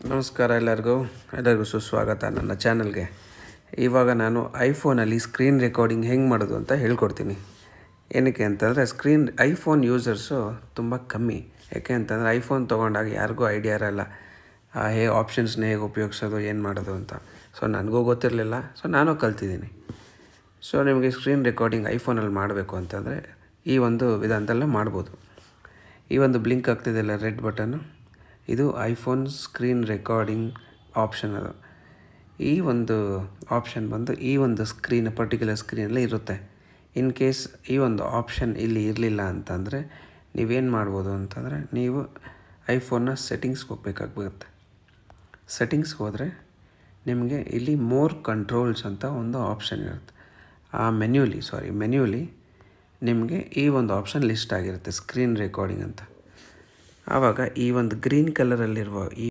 ನಮಸ್ಕಾರ ಎಲ್ಲರಿಗೂ ಸುಸ್ವಾಗತ ನನ್ನ ಚಾನಲ್ಗೆ. ಇವಾಗ ನಾನು ಐಫೋನಲ್ಲಿ ಸ್ಕ್ರೀನ್ ರೆಕಾರ್ಡಿಂಗ್ ಹೆಂಗೆ ಮಾಡೋದು ಅಂತ ಹೇಳ್ಕೊಡ್ತೀನಿ. ಏನಕ್ಕೆ ಅಂತಂದರೆ ಐಫೋನ್ ಯೂಸರ್ಸು ತುಂಬ ಕಮ್ಮಿ. ಯಾಕೆ ಅಂತಂದರೆ ಐಫೋನ್ ತೊಗೊಂಡಾಗ ಯಾರಿಗೂ ಐಡಿಯಾ ಇರೋಲ್ಲ ಆಪ್ಷನ್ಸ್ನ ಹೇಗೆ ಉಪಯೋಗಿಸೋದು, ಏನು ಮಾಡೋದು ಅಂತ. ಸೊ ನನಗೂ ಗೊತ್ತಿರಲಿಲ್ಲ, ಸೊ ನಾನು ಕಲ್ತಿದ್ದೀನಿ. ಸೊ ನಿಮಗೆ ಸ್ಕ್ರೀನ್ ರೆಕಾರ್ಡಿಂಗ್ ಐಫೋನಲ್ಲಿ ಮಾಡಬೇಕು ಅಂತಂದರೆ ಈ ಒಂದು ವಿಧಾನದಲ್ಲೇ ಮಾಡ್ಬೋದು. ಈ ಒಂದು ಬ್ಲಿಂಕ್ ಆಗ್ತಿದೆಯಲ್ಲ ರೆಡ್ ಬಟನ್ನು, ಇದು ಐಫೋನ್ ಸ್ಕ್ರೀನ್ ರೆಕಾರ್ಡಿಂಗ್ ಆಪ್ಷನ್. ಅದು ಈ ಒಂದು ಆಪ್ಷನ್ ಬಂದು ಈ ಒಂದು ಪರ್ಟಿಕ್ಯುಲರ್ ಸ್ಕ್ರೀನಲ್ಲಿ ಇರುತ್ತೆ. ಇನ್ ಕೇಸ್ ಈ ಒಂದು ಆಪ್ಷನ್ ಇಲ್ಲಿ ಇರಲಿಲ್ಲ ಅಂತಂದರೆ ನೀವೇನು ಮಾಡ್ಬೋದು ಅಂತಂದರೆ, ನೀವು ಐಫೋನ್ನ ಸೆಟ್ಟಿಂಗ್ಸ್ಗೆ ಹೋಗ್ಬೇಕಾಗುತ್ತೆ. ಸೆಟ್ಟಿಂಗ್ಸ್ಗೆ ಹೋದರೆ ನಿಮಗೆ ಇಲ್ಲಿ ಮೋರ್ ಕಂಟ್ರೋಲ್ಸ್ ಅಂತ ಒಂದು ಆಪ್ಷನ್ ಇರುತ್ತೆ. ಆ ಮೆನ್ಯೂಲಿ ನಿಮಗೆ ಈ ಒಂದು ಆಪ್ಷನ್ ಲಿಸ್ಟ್ ಆಗಿರುತ್ತೆ, ಸ್ಕ್ರೀನ್ ರೆಕಾರ್ಡಿಂಗ್ ಅಂತ. ಆವಾಗ ಈ ಒಂದು ಗ್ರೀನ್ ಕಲರಲ್ಲಿರುವ ಈ